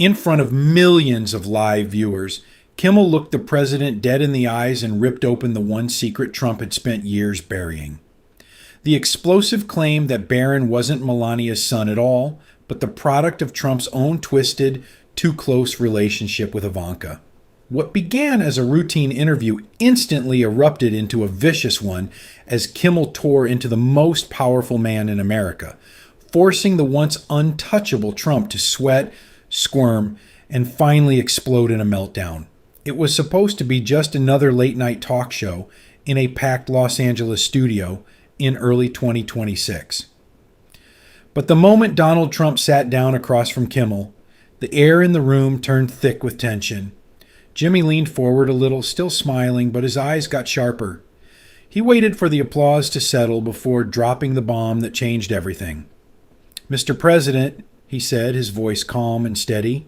In front of millions of live viewers, Kimmel looked the president dead in the eyes and ripped open the one secret Trump had spent years burying. The explosive claim that Barron wasn't Melania's son at all, but the product of Trump's own twisted, too close relationship with Ivanka. What began as a routine interview instantly erupted into a vicious one as Kimmel tore into the most powerful man in America, forcing the once untouchable Trump to sweat, squirm, and finally explode in a meltdown. It was supposed to be just another late-night talk show in a packed Los Angeles studio in early 2026. But the moment Donald Trump sat down across from Kimmel, the air in the room turned thick with tension. Jimmy leaned forward a little, still smiling, but his eyes got sharper. He waited for the applause to settle before dropping the bomb that changed everything. "Mr. President," he said, his voice calm and steady,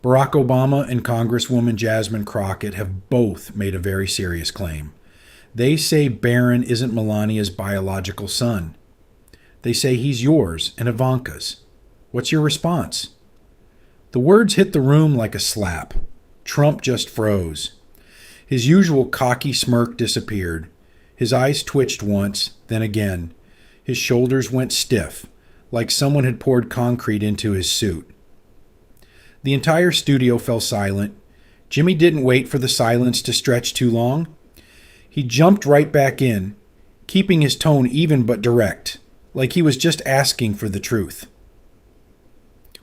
"Barack Obama and Congresswoman Jasmine Crockett have both made a very serious claim. They say Barron isn't Melania's biological son. They say he's yours and Ivanka's. What's your response?" The words hit the room like a slap. Trump just froze. His usual cocky smirk disappeared. His eyes twitched once, then again. His shoulders went stiff, like someone had poured concrete into his suit. The entire studio fell silent. Jimmy didn't wait for the silence to stretch too long. He jumped right back in, keeping his tone even but direct, like he was just asking for the truth.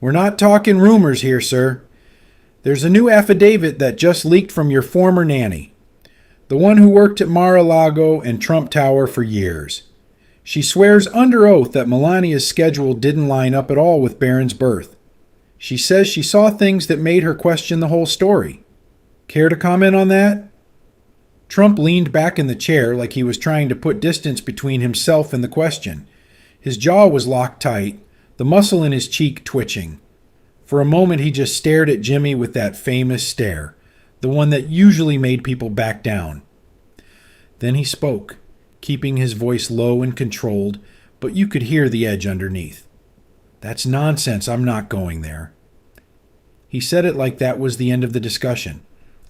"We're not talking rumors here, sir. There's a new affidavit that just leaked from your former nanny, the one who worked at Mar-a-Lago and Trump Tower for years. She swears under oath that Melania's schedule didn't line up at all with Barron's birth. She says she saw things that made her question the whole story. Care to comment on that?" Trump leaned back in the chair like he was trying to put distance between himself and the question. His jaw was locked tight, the muscle in his cheek twitching. For a moment he just stared at Jimmy with that famous stare, the one that usually made people back down. Then he spoke, keeping his voice low and controlled, but you could hear the edge underneath. "That's nonsense. I'm not going there." He said it like that was the end of the discussion,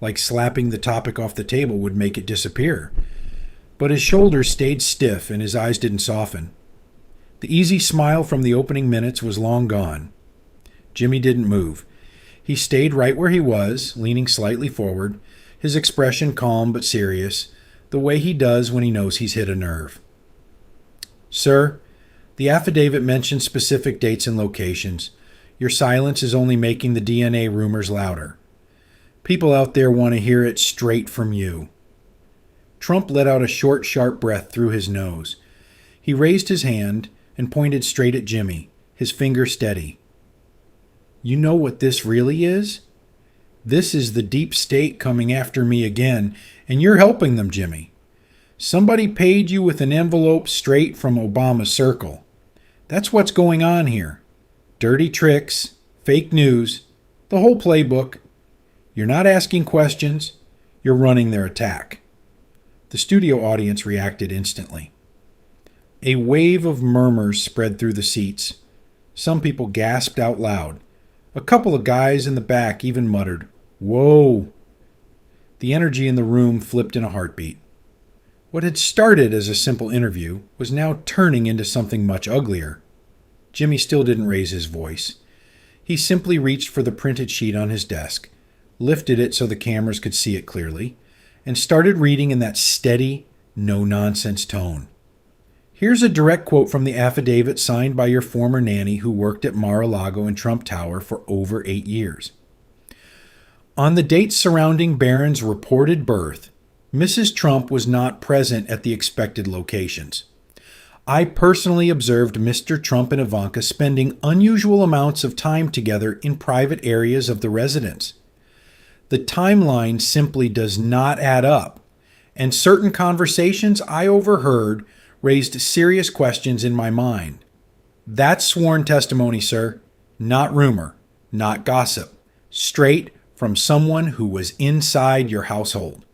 like slapping the topic off the table would make it disappear. But his shoulders stayed stiff and his eyes didn't soften. The easy smile from the opening minutes was long gone. Jimmy didn't move. He stayed right where he was, leaning slightly forward, his expression calm but serious, the way he does when he knows he's hit a nerve. "Sir, the affidavit mentions specific dates and locations. Your silence is only making the DNA rumors louder. People out there want to hear it straight from you." Trump let out a short, sharp breath through his nose. He raised his hand and pointed straight at Jimmy, his finger steady. "You know what this really is? This is the deep state coming after me again, and you're helping them, Jimmy. Somebody paid you with an envelope straight from Obama's circle. That's what's going on here. Dirty tricks, fake news, the whole playbook. You're not asking questions, you're running their attack." The studio audience reacted instantly. A wave of murmurs spread through the seats. Some people gasped out loud. A couple of guys in the back even muttered, "Whoa!" The energy in the room flipped in a heartbeat. What had started as a simple interview was now turning into something much uglier. Jimmy still didn't raise his voice. He simply reached for the printed sheet on his desk, lifted it so the cameras could see it clearly, and started reading in that steady, no-nonsense tone. "Here's a direct quote from the affidavit signed by your former nanny who worked at Mar-a-Lago and Trump Tower for over 8 years. On the dates surrounding Barron's reported birth, Mrs. Trump was not present at the expected locations. I personally observed Mr. Trump and Ivanka spending unusual amounts of time together in private areas of the residence. The timeline simply does not add up, and certain conversations I overheard raised serious questions in my mind. That's sworn testimony, sir, not rumor, not gossip, straight from someone who was inside your household."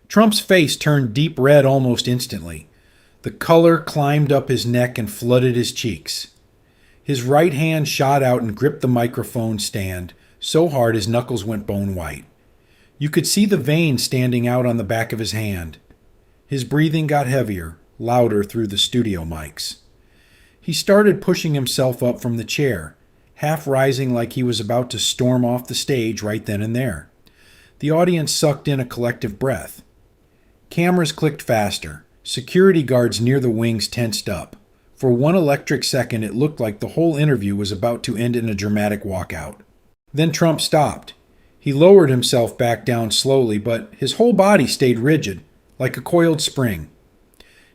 Trump's face turned deep red almost instantly. The color climbed up his neck and flooded his cheeks. His right hand shot out and gripped the microphone stand so hard his knuckles went bone white. You could see the veins standing out on the back of his hand. His breathing got heavier, louder through the studio mics. He started pushing himself up from the chair, half rising like he was about to storm off the stage right then and there. The audience sucked in a collective breath. Cameras clicked faster. Security guards near the wings tensed up. For one electric second, it looked like the whole interview was about to end in a dramatic walkout. Then Trump stopped. He lowered himself back down slowly, but his whole body stayed rigid, like a coiled spring.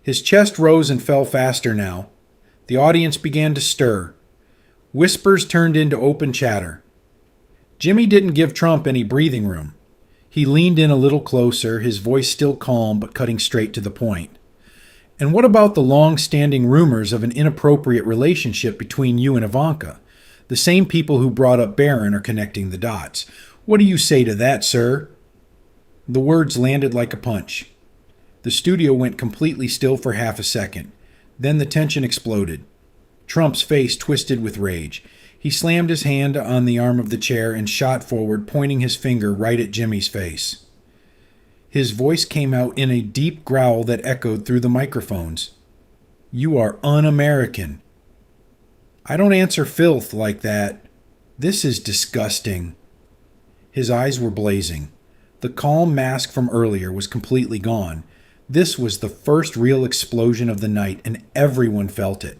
His chest rose and fell faster now. The audience began to stir. Whispers turned into open chatter. Jimmy didn't give Trump any breathing room. He leaned in a little closer, his voice still calm but cutting straight to the point. "And what about the long-standing rumors of an inappropriate relationship between you and Ivanka? The same people who brought up Barron are connecting the dots. What do you say to that, sir?" The words landed like a punch. The studio went completely still for half a second. Then the tension exploded. Trump's face twisted with rage. He slammed his hand on the arm of the chair and shot forward, pointing his finger right at Jimmy's face. His voice came out in a deep growl that echoed through the microphones. "You are un-American. I don't answer filth like that. This is disgusting." His eyes were blazing. The calm mask from earlier was completely gone. This was the first real explosion of the night, and everyone felt it.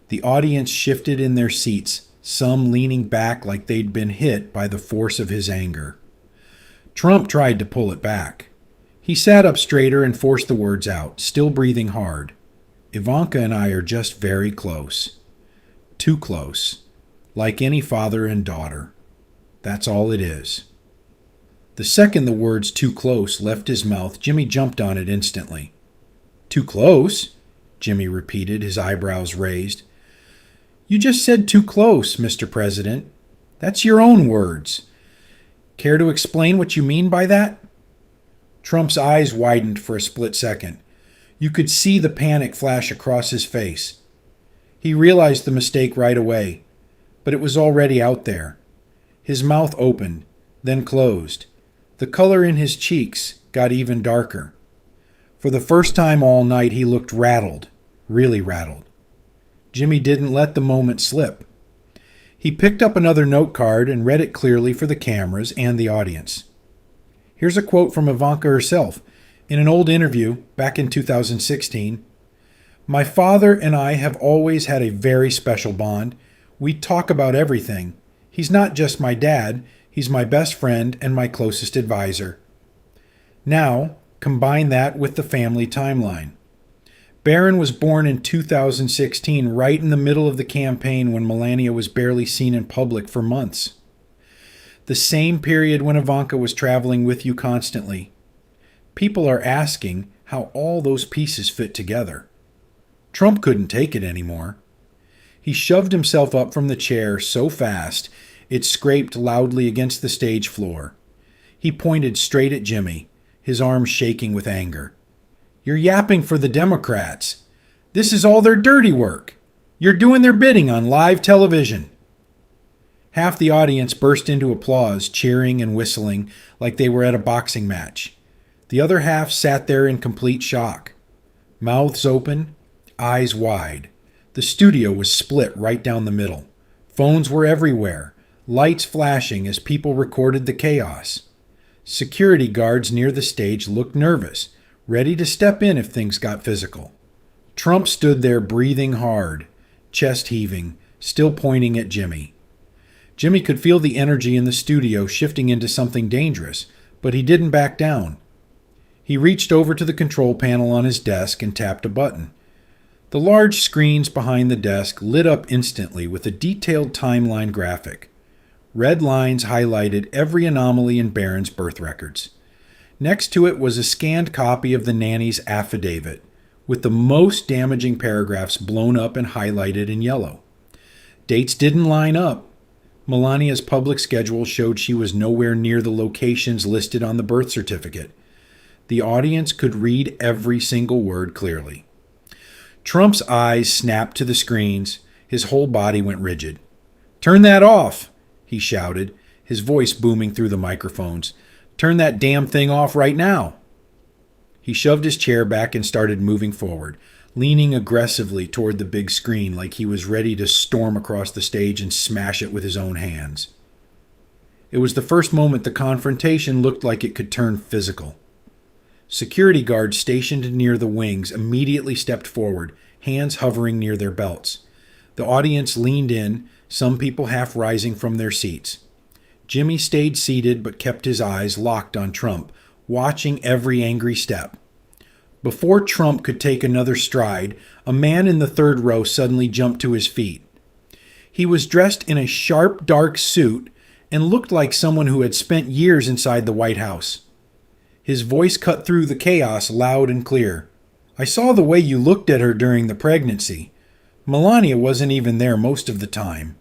The audience shifted in their seats, some leaning back like they'd been hit by the force of his anger. Trump tried to pull it back. He sat up straighter and forced the words out, still breathing hard. "Ivanka and I are just very close. Too close. Like any father and daughter. That's all it is." The second the words "too close" left his mouth, Jimmy jumped on it instantly. "Too close?" Jimmy repeated, his eyebrows raised. "You just said too close, Mr. President. That's your own words. Care to explain what you mean by that?" Trump's eyes widened for a split second. You could see the panic flash across his face. He realized the mistake right away, but it was already out there. His mouth opened, then closed. The color in his cheeks got even darker. For the first time all night, he looked rattled, really rattled. Jimmy didn't let the moment slip. He picked up another note card and read it clearly for the cameras and the audience. Here's a quote from Ivanka herself. In an old interview back in 2016, "My father and I have always had a very special bond. We talk about everything. He's not just my dad, he's my best friend and my closest advisor." Now, combine that with the family timeline. Barron was born in 2016, right in the middle of the campaign when Melania was barely seen in public for months. The same period when Ivanka was traveling with you constantly. People are asking how all those pieces fit together. Trump couldn't take it anymore. He shoved himself up from the chair so fast it scraped loudly against the stage floor. He pointed straight at Jimmy, his arms shaking with anger. "You're yapping for the Democrats. This is all their dirty work. You're doing their bidding on live television." Half the audience burst into applause, cheering and whistling like they were at a boxing match. The other half sat there in complete shock. Mouths open, eyes wide. The studio was split right down the middle. Phones were everywhere, lights flashing as people recorded the chaos. Security guards near the stage looked nervous, ready to step in if things got physical. Trump stood there breathing hard, chest heaving, still pointing at Jimmy. Jimmy could feel the energy in the studio shifting into something dangerous, but he didn't back down. He reached over to the control panel on his desk and tapped a button. The large screens behind the desk lit up instantly with a detailed timeline graphic. Red lines highlighted every anomaly in Barron's birth records. Next to it was a scanned copy of the nanny's affidavit, with the most damaging paragraphs blown up and highlighted in yellow. Dates didn't line up. Melania's public schedule showed she was nowhere near the locations listed on the birth certificate. The audience could read every single word clearly. Trump's eyes snapped to the screens, His whole body went rigid. "Turn that off," he shouted, his voice booming through the microphones. "Turn that damn thing off right now." He shoved his chair back and started moving forward, leaning aggressively toward the big screen like he was ready to storm across the stage and smash it with his own hands. It was the first moment the confrontation looked like it could turn physical. Security guards stationed near the wings immediately stepped forward, hands hovering near their belts. The audience leaned in, some people half rising from their seats. Jimmy stayed seated but kept his eyes locked on Trump, watching every angry step. Before Trump could take another stride, a man in the third row suddenly jumped to his feet. He was dressed in a sharp, dark suit and looked like someone who had spent years inside the White House. His voice cut through the chaos loud and clear. "I saw the way you looked at her during the pregnancy. Melania wasn't even there most of the time.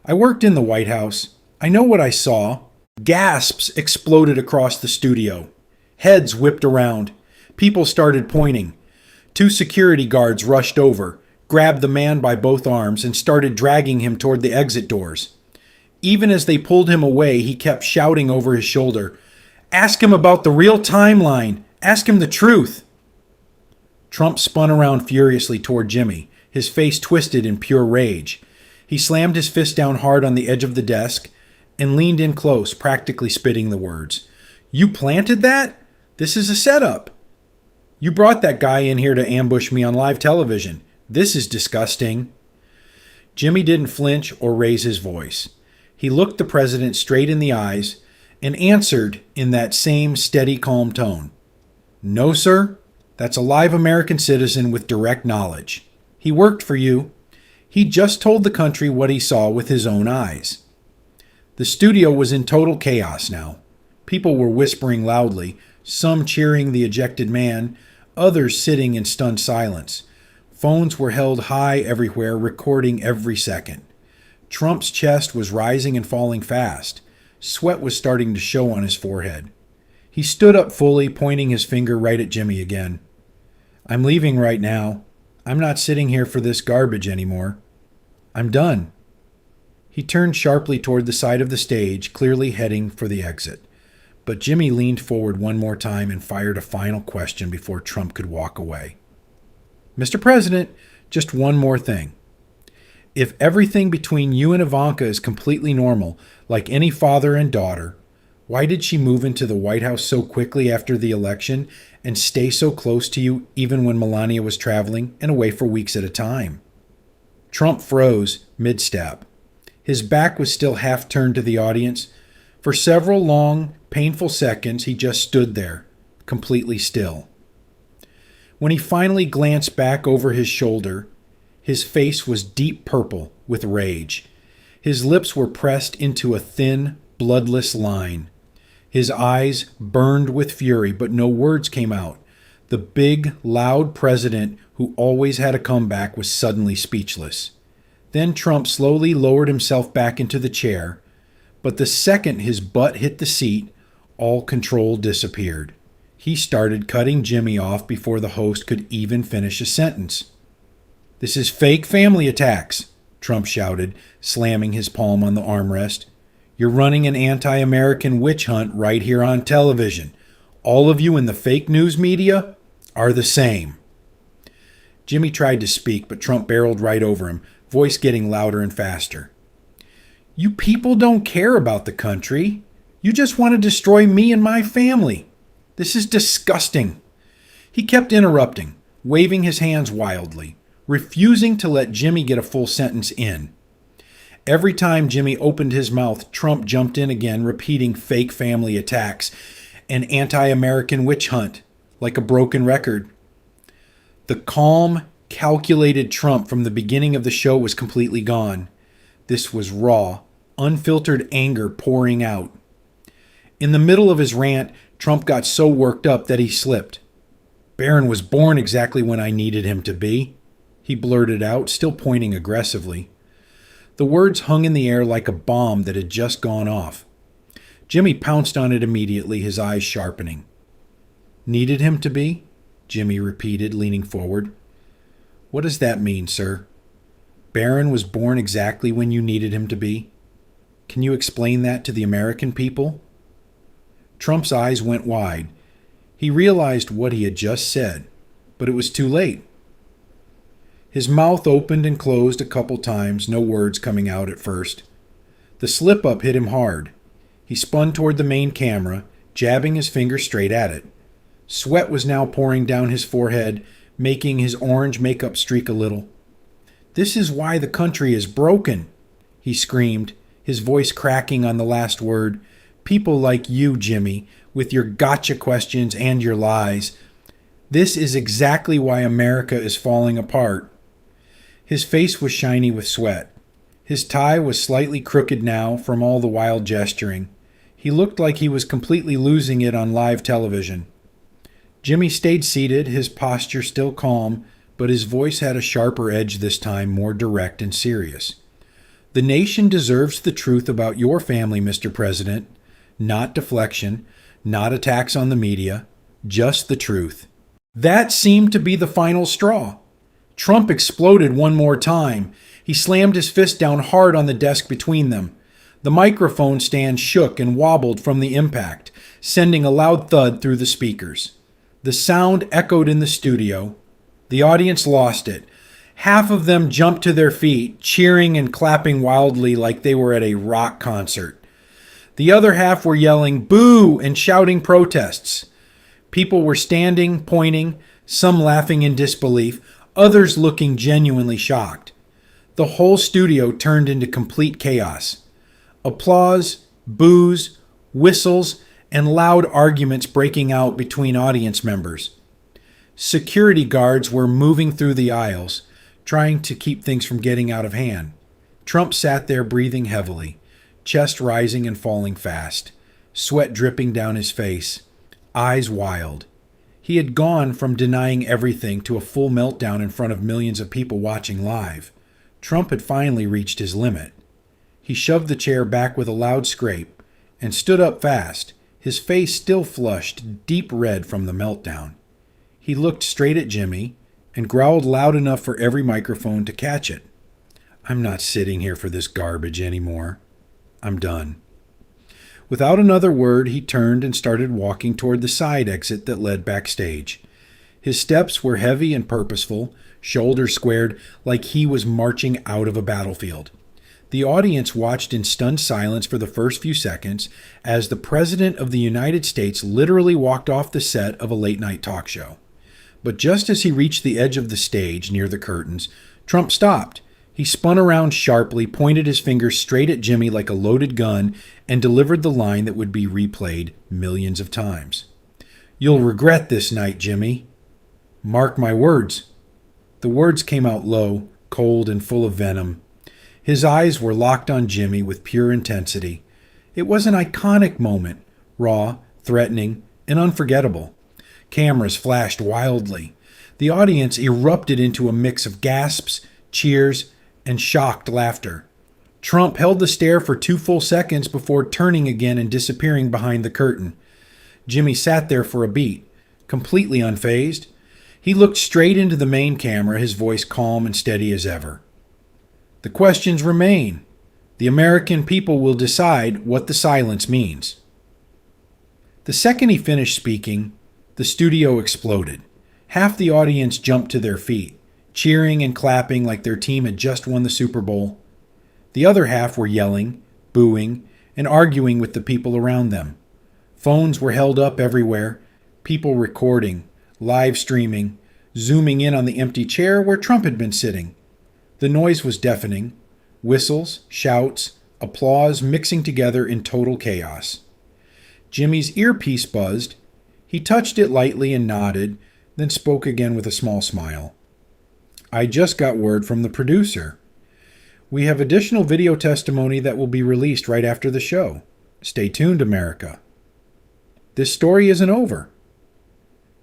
I worked in the White House. I know what I saw." Gasps exploded across the studio. Heads whipped around. People started pointing. 2 security guards rushed over, grabbed the man by both arms, and started dragging him toward the exit doors. Even as they pulled him away, he kept shouting over his shoulder, "Ask him about the real timeline. Ask him the truth." Trump spun around furiously toward Jimmy, his face twisted in pure rage. He slammed his fist down hard on the edge of the desk and leaned in close, practically spitting the words. "You planted that? This is a setup. You brought that guy in here to ambush me on live television. This is disgusting." Jimmy didn't flinch or raise his voice. He looked the president straight in the eyes and answered in that same steady, calm tone. "No, sir. That's a live American citizen with direct knowledge. He worked for you. He just told the country what he saw with his own eyes." The studio was in total chaos now. People were whispering loudly, some cheering the ejected man, others sitting in stunned silence. Phones were held high everywhere, recording every second. Trump's chest was rising and falling fast. Sweat was starting to show on his forehead. He stood up fully, pointing his finger right at Jimmy again. "I'm leaving right now. I'm not sitting here for this garbage anymore. I'm done." He turned sharply toward the side of the stage, clearly heading for the exit. But Jimmy leaned forward one more time and fired a final question before Trump could walk away. "Mr. President, just one more thing. If everything between you and Ivanka is completely normal, like any father and daughter, why did she move into the White House so quickly after the election and stay so close to you even when Melania was traveling and away for weeks at a time?" Trump froze mid-step. His back was still half turned to the audience. For several long, painful seconds, he just stood there, completely still. When he finally glanced back over his shoulder, his face was deep purple with rage. His lips were pressed into a thin, bloodless line. His eyes burned with fury, but no words came out. The big, loud president who always had a comeback was suddenly speechless. Then Trump slowly lowered himself back into the chair, but the second his butt hit the seat, all control disappeared. He started cutting Jimmy off before the host could even finish a sentence. "This is fake family attacks," Trump shouted, slamming his palm on the armrest. "You're running an anti-American witch hunt right here on television. All of you in the fake news media are the same." Jimmy tried to speak, but Trump barreled right over him, voice getting louder and faster. "You people don't care about the country. You just want to destroy me and my family. This is disgusting." He kept interrupting, waving his hands wildly, refusing to let Jimmy get a full sentence in. Every time Jimmy opened his mouth, Trump jumped in again, repeating fake family attacks, an anti-American witch hunt, like a broken record. The calm, calculated Trump from the beginning of the show was completely gone. This was raw, unfiltered anger pouring out. In the middle of his rant, Trump got so worked up that he slipped. "Barron was born exactly when I needed him to be," he blurted out, still pointing aggressively. The words hung in the air like a bomb that had just gone off. Jimmy pounced on it immediately, his eyes sharpening. "Needed him to be?" Jimmy repeated, leaning forward. "What does that mean, sir?" Barron was born exactly when you needed him to be? Can you explain that to the American people? Trump's eyes went wide. He realized what he had just said, but it was too late. His mouth opened and closed a couple times, no words coming out at first. The slip-up hit him hard. He spun toward the main camera, jabbing his finger straight at it. Sweat was now pouring down his forehead, making his orange makeup streak a little. "This is why the country is broken," he screamed, his voice cracking on the last word. "People like you, Jimmy, with your gotcha questions and your lies. This is exactly why America is falling apart." His face was shiny with sweat. His tie was slightly crooked now from all the wild gesturing. He looked like he was completely losing it on live television. Jimmy stayed seated, his posture still calm, but his voice had a sharper edge this time, more direct and serious. "The nation deserves the truth about your family, Mr. President. Not deflection, not attacks on the media, just the truth." That seemed to be the final straw. Trump exploded one more time. He slammed his fist down hard on the desk between them. The microphone stand shook and wobbled from the impact, sending a loud thud through the speakers. The sound echoed in the studio. The audience lost it. Half of them jumped to their feet, cheering and clapping wildly like they were at a rock concert. The other half were yelling "boo" and shouting protests. People were standing, pointing, some laughing in disbelief, others looking genuinely shocked. The whole studio turned into complete chaos. Applause, boos, whistles, and loud arguments breaking out between audience members. Security guards were moving through the aisles, trying to keep things from getting out of hand. Trump sat there breathing heavily, chest rising and falling fast, sweat dripping down his face, eyes wild. He had gone from denying everything to a full meltdown in front of millions of people watching live. Trump had finally reached his limit. He shoved the chair back with a loud scrape and stood up fast, his face still flushed deep red from the meltdown. He looked straight at Jimmy and growled loud enough for every microphone to catch it. "I'm not sitting here for this garbage anymore. I'm done." Without another word, he turned and started walking toward the side exit that led backstage. His steps were heavy and purposeful, shoulders squared like he was marching out of a battlefield. The audience watched in stunned silence for the first few seconds as the President of the United States literally walked off the set of a late-night talk show. But just as he reached the edge of the stage near the curtains, Trump stopped. He spun around sharply, pointed his finger straight at Jimmy like a loaded gun, and delivered the line that would be replayed millions of times. "You'll regret this night, Jimmy. Mark my words." The words came out low, cold, and full of venom. His eyes were locked on Jimmy with pure intensity. It was an iconic moment, raw, threatening, and unforgettable. Cameras flashed wildly. The audience erupted into a mix of gasps, cheers, and shocked laughter. Trump held the stare for 2 full seconds before turning again and disappearing behind the curtain. Jimmy sat there for a beat, completely unfazed. He looked straight into the main camera, his voice calm and steady as ever. "The questions remain. The American people will decide what the silence means." The second he finished speaking, the studio exploded. Half the audience jumped to their feet, cheering and clapping like their team had just won the Super Bowl. The other half were yelling, booing, and arguing with the people around them. Phones were held up everywhere, people recording, live streaming, zooming in on the empty chair where Trump had been sitting. The noise was deafening, whistles, shouts, applause mixing together in total chaos. Jimmy's earpiece buzzed. He touched it lightly and nodded, then spoke again with a small smile. "I just got word from the producer. We have additional video testimony that will be released right after the show. Stay tuned, America." This story isn't over.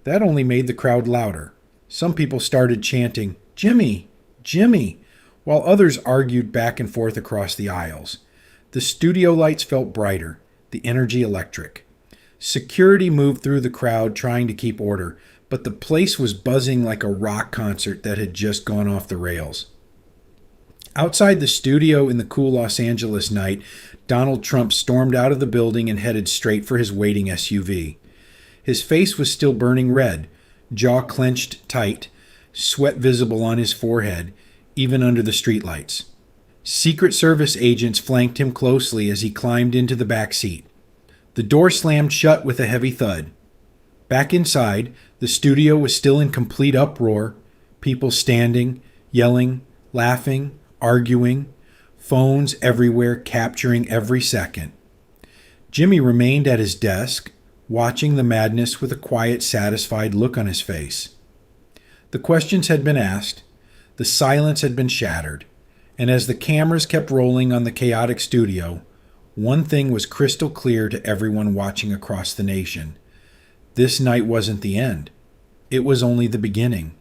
That only made the crowd louder. Some people started chanting, "Jimmy! Jimmy!" while others argued back and forth across the aisles. The studio lights felt brighter, the energy electric. Security moved through the crowd trying to keep order, but the place was buzzing like a rock concert that had just gone off the rails. Outside the studio in the cool Los Angeles night, Donald Trump stormed out of the building and headed straight for his waiting SUV. His face was still burning red, jaw clenched tight, sweat visible on his forehead, even under the streetlights. Secret Service agents flanked him closely as he climbed into the back seat. The door slammed shut with a heavy thud. Back inside, the studio was still in complete uproar, people standing, yelling, laughing, arguing, phones everywhere capturing every second. Jimmy remained at his desk, watching the madness with a quiet, satisfied look on his face. The questions had been asked, the silence had been shattered, and as the cameras kept rolling on the chaotic studio, one thing was crystal clear to everyone watching across the nation. This night wasn't the end. It was only the beginning.